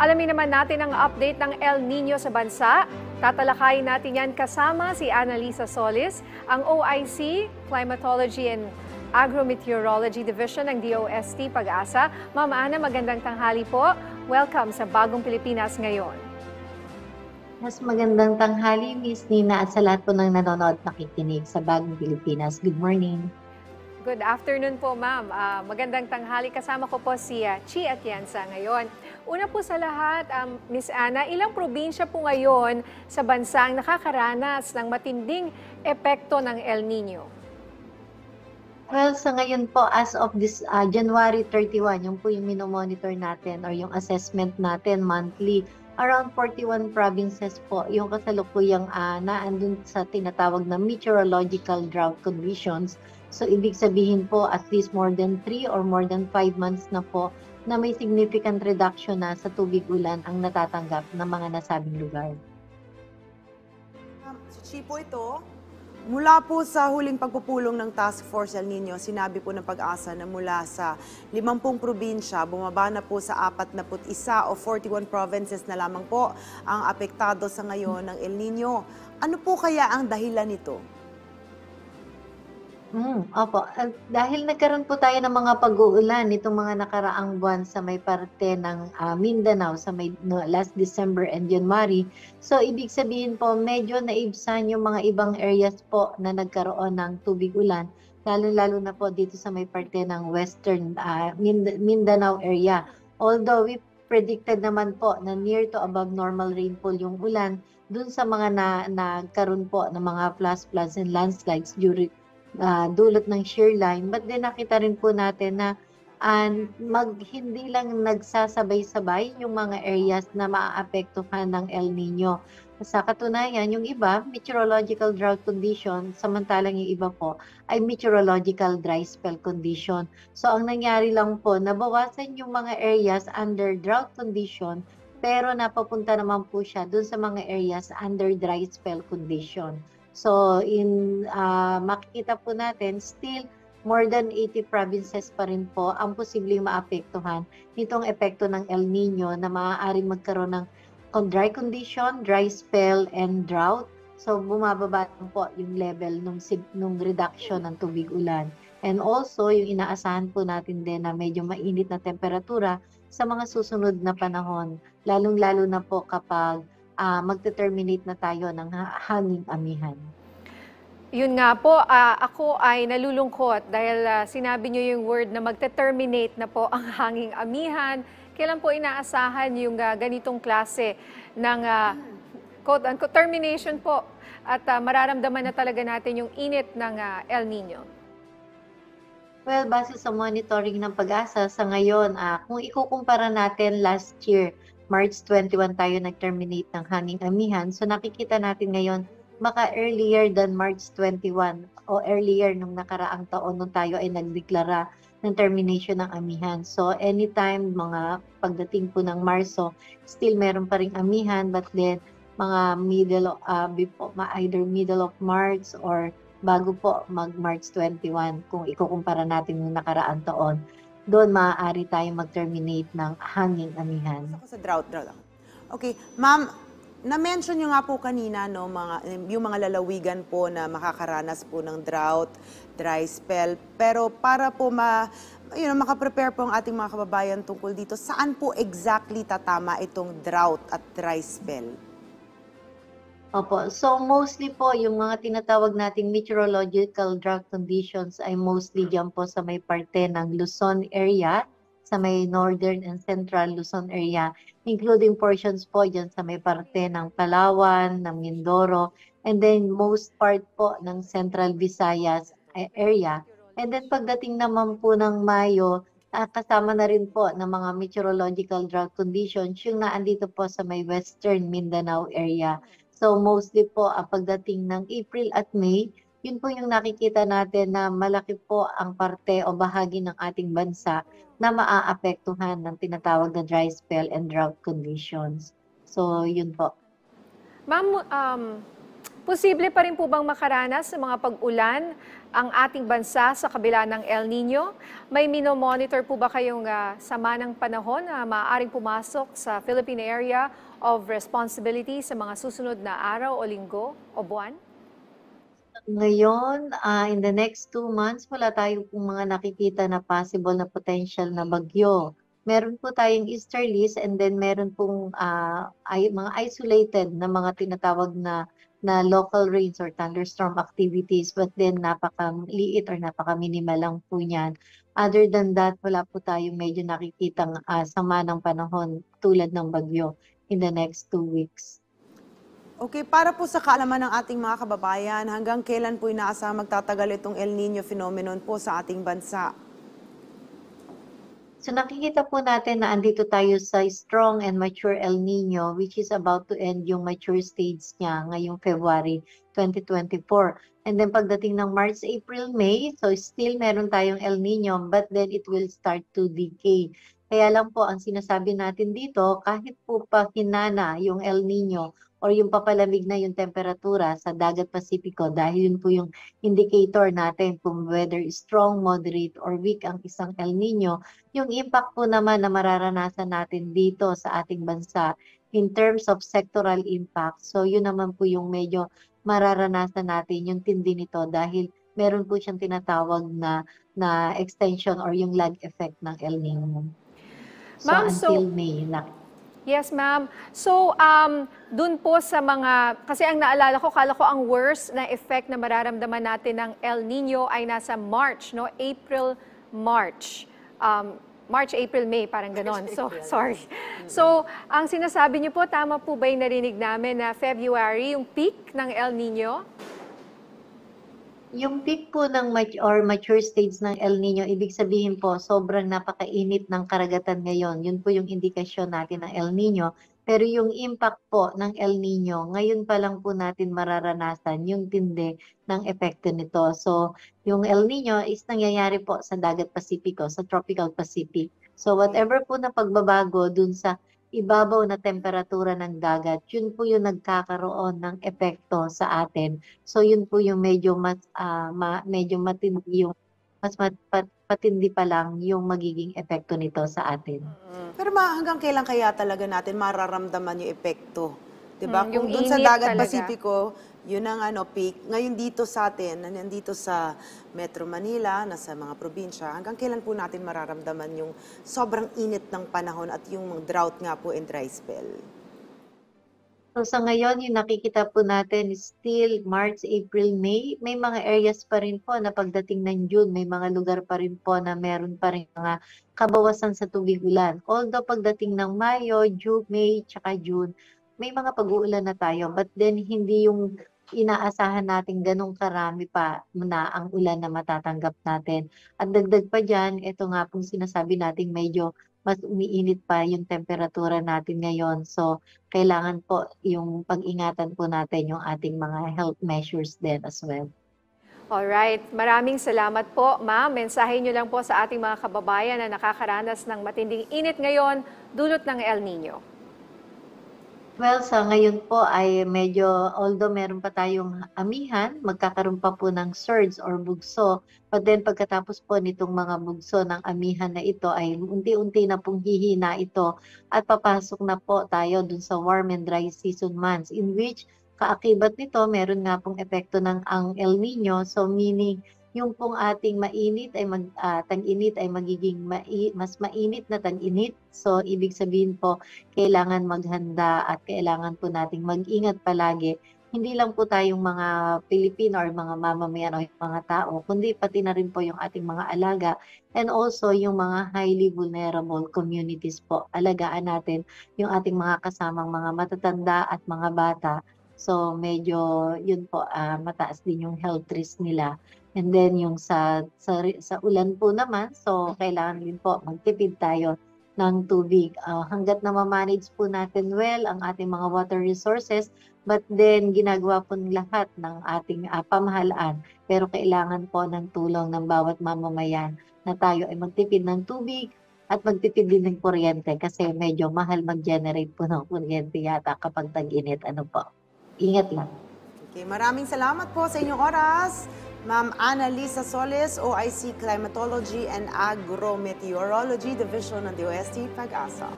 Alamin naman natin ang update ng El Nino sa bansa. Tatalakayin natin yan kasama si Annalisa Solis, ang OIC, Climatology and Agrometeorology Division ng DOST Pag-asa. Ma'am Ana, magandang tanghali po. Welcome sa Bagong Pilipinas Ngayon. Mas magandang tanghali, Miss Nina, at sa lahat po ng nanonood nakikinig sa Bagong Pilipinas. Good morning. Good afternoon po, ma'am. Magandang tanghali. Kasama ko po si Chi Atienza ngayon. Una po sa lahat, Miss Ana, ilang probinsya po ngayon sa bansa ang nakakaranas ng matinding epekto ng El Nino? Well, sa ngayon po, as of this January 31, yung po yung minomonitor natin or yung assessment natin monthly, around 41 provinces po yung kasalukuyang naandun sa tinatawag na meteorological drought conditions. So, ibig sabihin po at least more than 3 or more than 5 months na po na may significant reduction na sa tubig ulan ang natatanggap ng mga nasabing lugar. Si Chipo ito, mula po sa huling pagpupulong ng Task Force El Nino, sinabi po ng Pag-asa na mula sa 50 probinsya, bumaba na po sa 41 o 41 provinces na lamang po ang apektado sa ngayon ng El Nino. Ano po kaya ang dahilan nito? Opo. Dahil nagkaroon po tayo ng mga pag-uulan nitong mga nakaraang buwan sa may parte ng Mindanao sa may last December and January. So, ibig sabihin po, medyo naibsan yung mga ibang areas po na nagkaroon ng tubig ulan, lalo-lalo na po dito sa may parte ng Western Mindanao area. Although we predicted naman po na near to above normal rainfall yung ulan, dun sa mga nagkaroon po ng mga floods and landslides during dulot ng shear line, but then nakita rin po natin na hindi lang nagsasabay-sabay yung mga areas na maaapektuhan ng El Nino. Sa katunayan, yung iba, meteorological drought condition, samantalang yung iba po ay meteorological dry spell condition. So ang nangyari lang po, nabawasan yung mga areas under drought condition, pero napapunta naman po siya dun sa mga areas under dry spell condition. So, makikita po natin, still more than 80 provinces pa rin po ang posibleng maapektuhan nitong epekto ng El Nino na maaaring magkaroon ng dry condition, dry spell, and drought. So, bumababa po yung level nung reduction ng tubig ulan. And also, yung inaasahan po natin din na medyo mainit na temperatura sa mga susunod na panahon, lalong-lalo na po kapag magte-terminate na tayo ng hanging amihan. Yun nga po, ako ay nalulungkot dahil sinabi niyo yung word na magte-terminate na po ang hanging amihan. Kailan po inaasahan yung ganitong klase ng quote-unquote termination po at mararamdaman na talaga natin yung init ng El Nino? Well, base sa monitoring ng Pag-asa sa ngayon, kung ikukumpara natin last year, March 21 tayo nag-terminate ng hanging amihan. So nakikita natin ngayon, baka earlier than March 21 o earlier nung nakaraang taon nung tayo ay nagdeklara ng termination ng amihan. So anytime, mga pagdating po ng Marso, still meron pa ring amihan, but then mga either middle of March or bago po mag-March 21, kung ikukumpara natin yung nakaraang taon, doon maaari tayong mag-terminate ng hanging amihan. Ako sa drought. Okay, ma'am, na-mention nyo nga po kanina no, yung mga lalawigan po na makakaranas po ng drought, dry spell. Pero para po makaprepare po ang ating mga kababayan tungkol dito, saan po exactly tatama itong drought at dry spell? Opo. So mostly po yung mga tinatawag nating meteorological drought conditions ay mostly dyan po sa may parte ng Luzon area, sa may northern and central Luzon area, including portions po dyan sa may parte ng Palawan, ng Mindoro, and then most part po ng Central Visayas area. And then pagdating naman po ng Mayo, kasama na rin po ng mga meteorological drought conditions yung naandito po sa may western Mindanao area. So mostly po pagdating ng April at May, yun po yung nakikita natin na malaki po ang parte o bahagi ng ating bansa na maaapektuhan ng tinatawag na dry spell and drought conditions. So yun po. Ma'am, Posible pa rin po bang makaranas ng mga pag-ulan ang ating bansa sa kabila ng El Nino? May minomonitor po ba kayong sama ng panahon na maaaring pumasok sa Philippine Area of Responsibility sa mga susunod na araw o linggo o buwan? Ngayon, in the next 2 months, wala tayo pong mga nakikita na possible na potential na bagyo. Meron po tayong easterlies and then meron pong mga isolated na mga tinatawag na local rains or thunderstorm activities, but then napakaliit or napaka-minimal lang po niyan. Other than that, wala po tayong medyo nakikitang sama ng panahon tulad ng bagyo in the next 2 weeks. Okay, para po sa kaalaman ng ating mga kababayan, hanggang kailan po inaasahang magtatagal itong El Nino phenomenon po sa ating bansa? So nakikita po natin na andito tayo sa strong and mature El Nino, which is about to end yung mature stage niya ngayong February 2024. And then pagdating ng March, April, May, so still meron tayong El Nino, but then it will start to decay. Kaya lang po ang sinasabi natin dito, kahit po pa hinana yung El Nino or yung papalamig na yung temperatura sa dagat Pasipiko, dahil yun po yung indicator natin kung whether strong, moderate, or weak ang isang El Nino, yung impact po naman na mararanasan natin dito sa ating bansa in terms of sectoral impact. So yun naman po yung medyo mararanasan natin yung tindi nito dahil meron po siyang tinatawag na extension or yung lag effect ng El Nino. So Ma'am, until May. Yes, ma'am. So, dun po sa mga, kasi ang naalala ko, kala ko ang worst na effect na mararamdaman natin ng El Nino ay nasa March, no? April, March. March, April, May, parang ganon. So, sorry. So, ang sinasabi niyo po, tama po ba yung narinig namin na February, yung peak ng El Nino? Yung peak po ng mature stage ng El Nino, ibig sabihin po, sobrang napakainit ng karagatan ngayon. Yun po yung indikasyon natin ng El Nino. Pero yung impact po ng El Nino, ngayon pa lang po natin mararanasan yung tindi ng epekto nito. So, yung El Nino is nangyayari po sa Dagat Pasipiko, sa Tropical Pacific. So, whatever po na pagbabago dun sa ibabaw na temperatura ng dagat, yun po yung nagkakaroon ng epekto sa atin. So yun po yung medyo medyo matindi yung patindi pa lang yung magiging epekto nito sa atin. Pero hanggang kailan kaya talaga natin mararamdaman yung epekto? 'Di ba? Yung Kung doon sa init dagat talaga. Pasipiko, yun ang peak. Ngayon dito sa atin, nandito sa Metro Manila, nasa mga probinsya, hanggang kailan po natin mararamdaman yung sobrang init ng panahon at yung drought nga po and dry spell? So sa ngayon, yung nakikita po natin is still March, April, May. May mga areas pa rin po na pagdating ng June, may mga lugar pa rin po na meron pa rin mga kabawasan sa tubig ulan. Although pagdating ng Mayo, June, May, tsaka June, may mga pag-uulan na tayo. But then hindi yung inaasahan natin ganong karami pa na ang ulan na matatanggap natin. At dagdag pa dyan, ito nga pong sinasabi natin medyo mas umiinit pa yung temperatura natin ngayon. So, kailangan po yung pag-ingatan po natin yung ating mga health measures din as well. Alright, maraming salamat po, ma'am. Mensahe niyo lang po sa ating mga kababayan na nakakaranas ng matinding init ngayon dulot ng El Nino. Well, sa ngayon po ay medyo, although meron pa tayong amihan, magkakaroon pa po ng surge or bugso. But then pagkatapos po nitong mga bugso ng amihan na ito ay unti-unti na pong hihina ito at papasok na po tayo dun sa warm and dry season months in which kaakibat nito meron nga pong epekto ng ang El Nino. So meaning yung pong ating mainit ay tag-init ay magiging mas mainit na tag-init. So ibig sabihin po kailangan maghanda at kailangan po nating mag-ingat palagi. Hindi lang po tayong mga Pilipino or mga mamamayan o mga tao, kundi pati na rin po yung ating mga alaga and also yung mga highly vulnerable communities po. Alagaan natin yung ating mga kasamang mga matatanda at mga bata. So medyo yun po mataas din yung health risk nila. And then yung sa ulan po naman, so kailangan din po magtipid tayo ng tubig. Hanggat na ma-manage po natin well ang ating mga water resources, but then ginagawa po ng lahat ng ating pamahalaan. Pero kailangan po ng tulong ng bawat mamamayan na tayo ay magtipid ng tubig at magtipid din ng kuryente kasi medyo mahal mag-generate po ng kuryente yata kapag tag-init. Ano po? Ingat lang. Okay, maraming salamat po sa inyong oras. Ma'am Annalisa Solis, OIC Climatology and Agrometeorology Division ng DOST Pag-asa.